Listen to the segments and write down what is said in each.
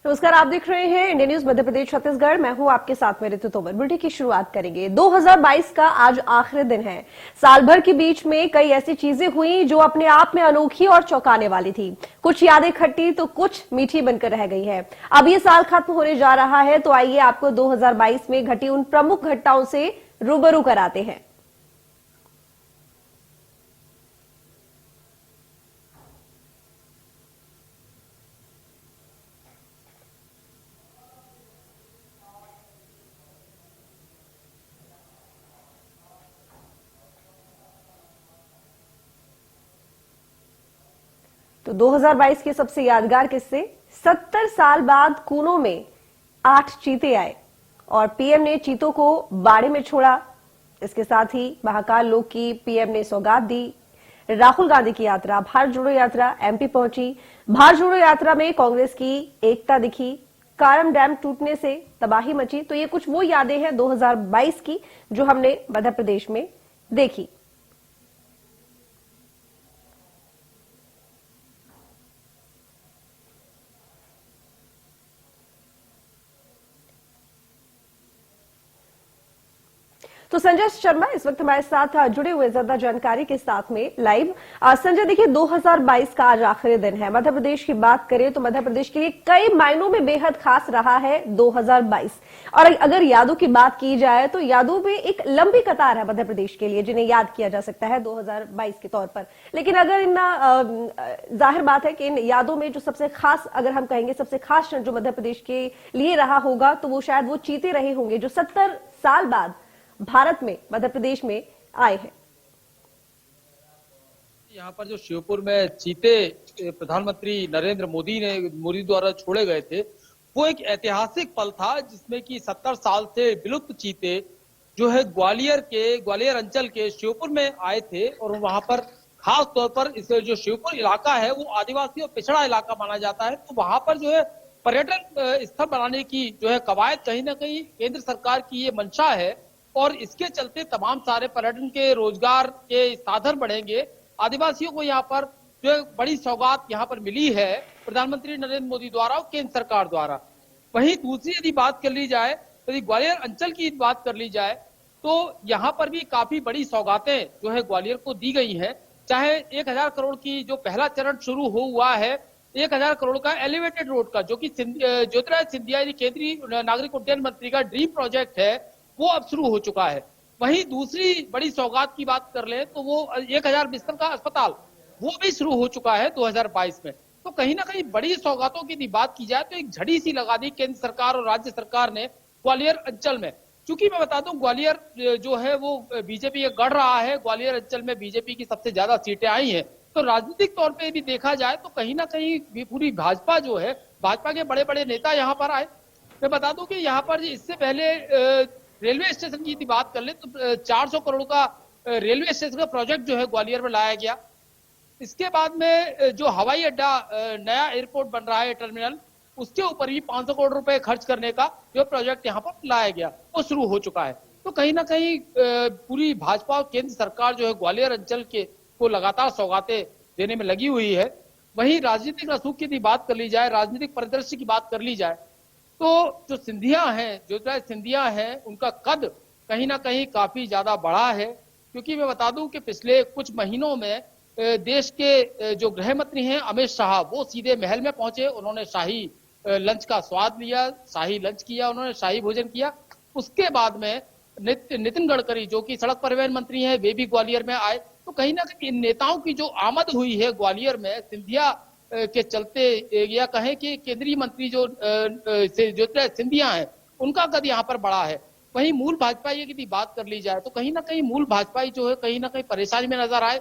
नमस्कार, आप देख रहे हैं इंडिया न्यूज मध्य प्रदेश छत्तीसगढ़। मैं हूं आपके साथ में ऋतु तोमर। बुलेटिन की शुरुआत करेंगे। 2022 का आज आखिरी दिन है। साल भर के बीच में कई ऐसी चीजें हुई जो अपने आप में अनोखी और चौंकाने वाली थी। कुछ यादें खट्टी तो कुछ मीठी बनकर रह गई है। अब ये साल खत्म होने जा रहा है, तो आइए आपको 2022 में घटी उन प्रमुख घटनाओं से रूबरू कराते हैं। तो 2022 के सबसे यादगार किस्से। 70 साल बाद कूनो में 8 चीते आए और पीएम ने चीतों को बाड़े में छोड़ा। इसके साथ ही महाकाल लोक की पीएम ने सौगात दी। राहुल गांधी की यात्रा, भारत जोड़ो यात्रा एमपी पहुंची। भारत जोड़ो यात्रा में कांग्रेस की एकता दिखी। कारम डैम टूटने से तबाही मची। तो ये कुछ वो यादें हैं 2022 की जो हमने मध्य प्रदेश में देखी। तो संजय शर्मा इस वक्त हमारे साथ जुड़े हुए ज्यादा जानकारी के साथ में लाइव। संजय, देखिए 2022 का आज आखिरी दिन है। मध्य प्रदेश की बात करें तो मध्य प्रदेश के लिए कई मायनों में बेहद खास रहा है 2022। और अगर यादों की बात की जाए तो यादों में एक लंबी कतार है मध्य प्रदेश के लिए जिन्हें याद किया जा सकता है 2022 के तौर पर। लेकिन अगर इन जाहिर बात है कि इन यादों में जो सबसे खास, अगर हम कहेंगे सबसे खास क्षण जो मध्य प्रदेश के लिए रहा होगा, तो वो शायद वो चीते रहे होंगे जो 70 साल बाद भारत में, मध्य प्रदेश में आए हैं। यहाँ पर जो श्योपुर में चीते प्रधानमंत्री नरेंद्र मोदी द्वारा छोड़े गए थे, वो एक ऐतिहासिक पल था जिसमें कि 70 साल से विलुप्त चीते जो है ग्वालियर अंचल के श्योपुर में आए थे। और वहां पर खास तौर पर इस जो श्योपुर इलाका है वो आदिवासी और पिछड़ा इलाका माना जाता है। तो वहां पर जो है पर्यटन स्थल बनाने की जो है कवायद कहीं ना कहीं केंद्र सरकार की ये मंशा है और इसके चलते तमाम सारे पर्यटन के रोजगार के साधन बढ़ेंगे। आदिवासियों को यहाँ पर जो बड़ी सौगात यहाँ पर मिली है प्रधानमंत्री नरेंद्र मोदी द्वारा और केंद्र सरकार द्वारा। वहीं दूसरी यदि बात कर ली जाए, यदि ग्वालियर अंचल की बात कर ली जाए तो यहाँ पर भी काफी बड़ी सौगातें जो है ग्वालियर को दी गई हैं। चाहे 1000 करोड़ की जो पहला चरण शुरू हुआ है, 1000 करोड़ का एलिवेटेड रोड का, जो कि ज्योतिरादित्य सिंधिया केंद्रीय नागरिक उड्डयन मंत्री का ड्रीम प्रोजेक्ट है, वो अब शुरू हो चुका है। वहीं दूसरी बड़ी सौगात की बात कर ले तो वो 1000 बिस्तर का अस्पताल वो भी शुरू हो चुका है 2022 में। तो कहीं ना कहीं बड़ी सौगातों की बात की जाए तो एक झड़ी सी लगा दी केंद्र सरकार और राज्य सरकार ने ग्वालियर अंचल में। चूंकि मैं बता दूं ग्वालियर जो है वो बीजेपी गढ़ रहा है, ग्वालियर अंचल में बीजेपी की सबसे ज्यादा सीटें आई हैं। तो राजनीतिक तौर पर भी देखा जाए तो कहीं ना कहीं पूरी भाजपा जो है, भाजपा के बड़े बड़े नेता यहाँ पर आए। मैं बता दूं कि यहाँ पर इससे पहले रेलवे स्टेशन की बात कर ले तो 400 करोड़ का रेलवे स्टेशन का प्रोजेक्ट जो है ग्वालियर में लाया गया। इसके बाद में जो हवाई अड्डा नया एयरपोर्ट बन रहा है टर्मिनल, उसके ऊपर भी 500 करोड़ रुपए खर्च करने का जो प्रोजेक्ट यहाँ पर लाया गया वो शुरू हो चुका है। तो कहीं ना कहीं पूरी भाजपा और केंद्र सरकार जो है ग्वालियर अंचल के को लगातार सौगातें देने में लगी हुई है। वहीं राजनीतिक रसूख की बात कर ली जाए, राजनीतिक परिदृश्य की बात कर ली जाए तो जो सिंधिया हैं, ज्योतिरादित्य सिंधिया हैं, उनका कद कहीं ना कहीं काफी ज्यादा बढ़ा है। क्योंकि मैं बता दूं कि पिछले कुछ महीनों में देश के जो गृह मंत्री हैं अमित शाह, वो सीधे महल में पहुंचे। उन्होंने शाही लंच का स्वाद लिया, शाही लंच किया, उन्होंने शाही भोजन किया। उसके बाद में नितिन गडकरी जो कि सड़क परिवहन मंत्री हैं, वे भी ग्वालियर में आए। तो कहीं ना कहीं इन नेताओं की जो आमद हुई है ग्वालियर में सिंधिया के चलते, या कहें कि केंद्रीय मंत्री जो ज्योतिरादित्य सिंधिया हैं, उनका कद यहाँ पर बड़ा है। वहीं मूल भाजपाई की बात कर ली जाए तो कहीं ना कहीं मूल भाजपाई जो है कहीं ना कहीं परेशानी में नजर आए,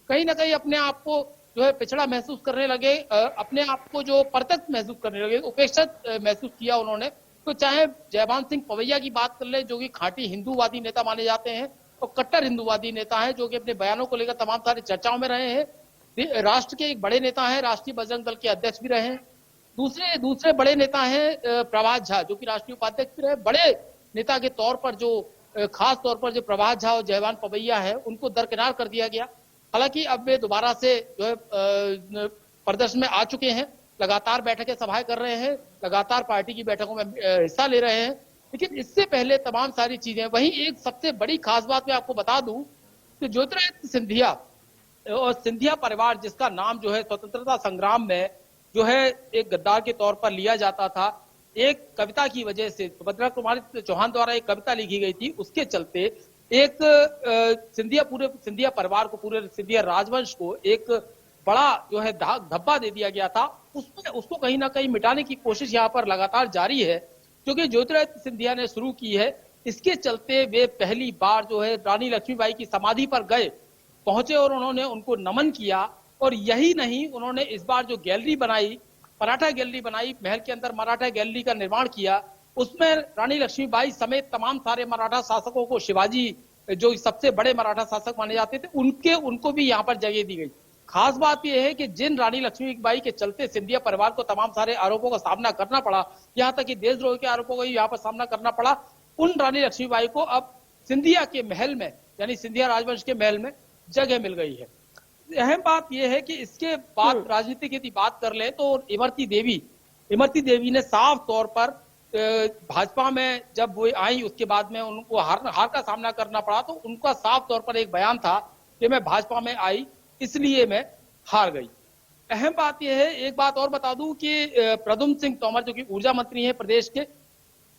कहीं ना कहीं अपने आप को जो है पिछड़ा महसूस करने लगे, अपने आप को जो परतक महसूस करने लगे, उपेक्षित महसूस किया उन्होंने। तो चाहे जयभान सिंह पवैया की बात कर ले जो कि खांटी हिंदूवादी नेता माने जाते हैं और कट्टर हिंदूवादी नेता हैं, जो कि अपने बयानों को लेकर तमाम सारी चर्चाओं में रहे हैं। राष्ट्र के एक बड़े नेता हैं, राष्ट्रीय बजरंग दल के अध्यक्ष भी रहे हैं। दूसरे बड़े नेता हैं प्रभात झा, जो कि राष्ट्रीय उपाध्यक्ष भी रहे। बड़े नेता के तौर पर जो खास तौर पर जो प्रभात झा और जयभान पवैया है, उनको दरकिनार कर दिया गया। हालांकि अब वे दोबारा से जो है प्रदर्शन में आ चुके हैं। लगातार बैठकें सभाएं कर रहे हैं, लगातार पार्टी की बैठकों में हिस्सा ले रहे हैं। लेकिन इससे पहले तमाम सारी चीजें, वहीं एक सबसे बड़ी खास बात मैं आपको बता दूं कि ज्योतिरादित्य सिंधिया और सिंधिया परिवार, जिसका नाम जो है स्वतंत्रता संग्राम में जो है एक गद्दार के तौर पर लिया जाता था, एक कविता की वजह से सुभद्रा कुमारी चौहान द्वारा एक कविता लिखी गई थी, उसके चलते एक पूरे सिंधिया परिवार को, पूरे सिंधिया राजवंश को एक बड़ा जो है धब्बा दे दिया गया था। उसमें उसको कहीं ना कहीं मिटाने की कोशिश यहाँ पर लगातार जारी है, क्योंकि ज्योतिरादित्य सिंधिया ने शुरू की है। इसके चलते वे पहली बार जो है रानी लक्ष्मीबाई की समाधि पर गए, पहुंचे और उन्होंने उनको नमन किया। और यही नहीं, उन्होंने इस बार जो गैलरी बनाई, मराठा गैलरी बनाई, महल के अंदर मराठा गैलरी का निर्माण किया, उसमें रानी लक्ष्मीबाई समेत तमाम सारे मराठा शासकों को, शिवाजी जो सबसे बड़े मराठा शासक माने जाते थे, उनको भी यहाँ पर जगह दी गई। खास बात यह है कि जिन रानी लक्ष्मीबाई के चलते सिंधिया परिवार को तमाम सारे आरोपों का सामना करना पड़ा, यहाँ तक कि देशद्रोह के आरोपों का यहाँ पर सामना करना पड़ा, उन रानी लक्ष्मीबाई को अब सिंधिया के महल में, यानी सिंधिया राजवंश के महल में जगह मिल गई है। अहम बात यह है कि इसके बाद राजनीति की बात कर ले तो इमरती देवी ने साफ तौर पर भाजपा में जब वो आई, उसके बाद में उनको हार का सामना करना पड़ा, तो उनका साफ तौर पर एक बयान था कि मैं भाजपा में आई इसलिए मैं हार गई। अहम बात यह है, एक बात और बता दूं कि प्रद्युम्न सिंह तोमर जो कि ऊर्जा मंत्री हैं प्रदेश के,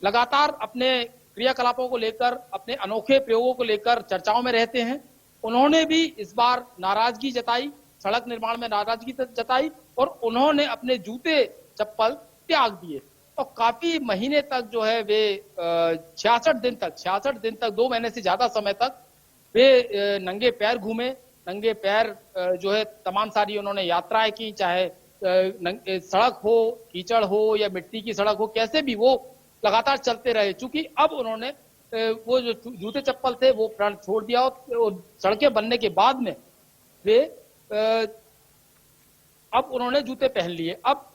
लगातार अपने क्रियाकलापों को लेकर, अपने अनोखे प्रयोगों को लेकर चर्चाओं में रहते हैं। उन्होंने भी इस बार नाराजगी जताई, सड़क निर्माण में नाराजगी जताई, और उन्होंने अपने जूते चप्पल त्याग दिए। और काफी महीने तक जो है वे 66 दिन तक 2 महीने से ज्यादा समय तक वे नंगे पैर घूमे, नंगे पैर जो है तमाम सारी उन्होंने यात्राएं की, चाहे सड़क हो, कीचड़ हो या मिट्टी की सड़क हो, कैसे भी वो लगातार चलते रहे। चूंकि अब उन्होंने वो जो जूते चप्पल थे वो प्रण छोड़ दिया, और सड़कें बनने के बाद में वे अब उन्होंने जूते पहन लिए। अब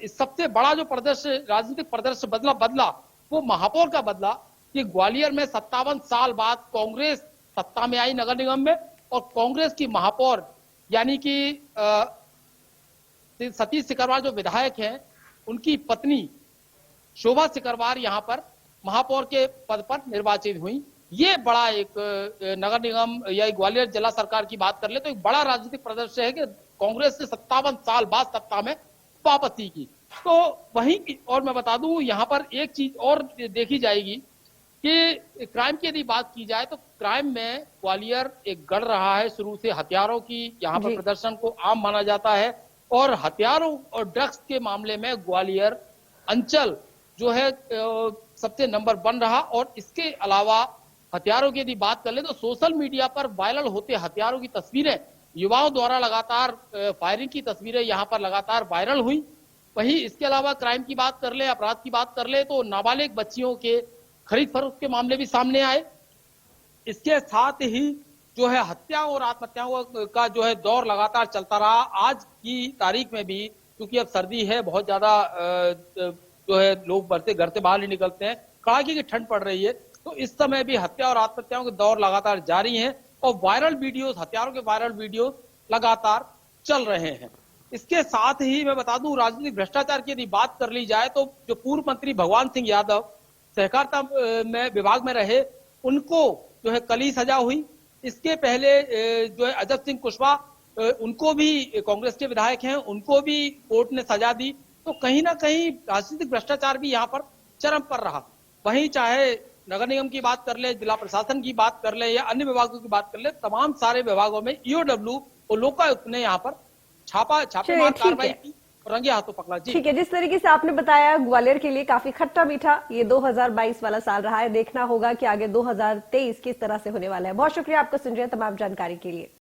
सबसे बड़ा जो राजनीतिक परिदृश्य बदला वो महापौर का बदला कि ग्वालियर में 57 साल बाद कांग्रेस सत्ता में आई नगर निगम में, और कांग्रेस की महापौर यानी कि सतीश सिकरवार जो विधायक हैं, उनकी पत्नी शोभा सिकरवार यहाँ पर महापौर के पद पर निर्वाचित हुई। ये बड़ा एक नगर निगम या ग्वालियर जिला सरकार की बात कर ले तो एक बड़ा राजनीतिक प्रदर्शन है कि कांग्रेस ने 57 साल बाद सत्ता में वापसी की। तो वहीं और मैं बता दूं, यहाँ पर एक चीज और देखी जाएगी कि क्राइम की यदि बात की जाए तो क्राइम में ग्वालियर एक गढ़ रहा है शुरू से। हथियारों की यहाँ पर प्रदर्शन को आम माना जाता है, और हथियारों और ड्रग्स के मामले में ग्वालियर अंचल जो है सबसे नंबर 1 रहा। और इसके अलावा हथियारों की यदि बात कर ले तो सोशल मीडिया पर वायरल होते हथियारों की तस्वीरें, युवाओं द्वारा लगातार फायरिंग की तस्वीरें यहाँ पर लगातार वायरल हुई। वहीं इसके अलावा क्राइम की बात कर ले, अपराध की बात कर ले तो नाबालिग बच्चियों के खरीद फरोख्त के मामले भी सामने आए। इसके साथ ही जो है हत्याओं और आत्महत्याओं का जो है दौर लगातार चलता रहा। आज की तारीख में भी, क्योंकि अब सर्दी है, बहुत ज्यादा जो है लोग घर से बाहर नहीं निकलते हैं, कड़ाके की ठंड पड़ रही है, तो इस समय भी हत्या और आत्महत्याओं के दौर लगातार जारी हैं, और वायरल वीडियोस, हथियारों के वायरल वीडियो लगातार चल रहे हैं। इसके साथ ही मैं बता दूं, राजनीतिक भ्रष्टाचार की यदि बात कर ली जाए तो जो पूर्व मंत्री भगवान सिंह यादव सहकारिता में विभाग में रहे, उनको जो है कली सजा हुई। इसके पहले जो है अजब सिंह कुशवाहा, उनको भी कांग्रेस के विधायक हैं, उनको भी कोर्ट ने सजा दी। तो कहीं ना कहीं राजनीतिक भ्रष्टाचार भी यहाँ पर चरम पर रहा। वहीं चाहे नगर निगम की बात कर ले, जिला प्रशासन की बात कर ले या अन्य विभागों की बात कर ले, तमाम सारे विभागों में ईओडब्ल्यू और लोकायुक्त ने यहाँ पर छापेमार कार्रवाई की, रंगे हाथों पकड़ा। जी ठीक है, जिस तरीके से आपने बताया ग्वालियर के लिए काफी खट्टा मीठा ये 2022 वाला साल रहा है। देखना होगा कि आगे 2023 किस तरह से होने वाला है। बहुत शुक्रिया आपका संजय तमाम जानकारी के लिए।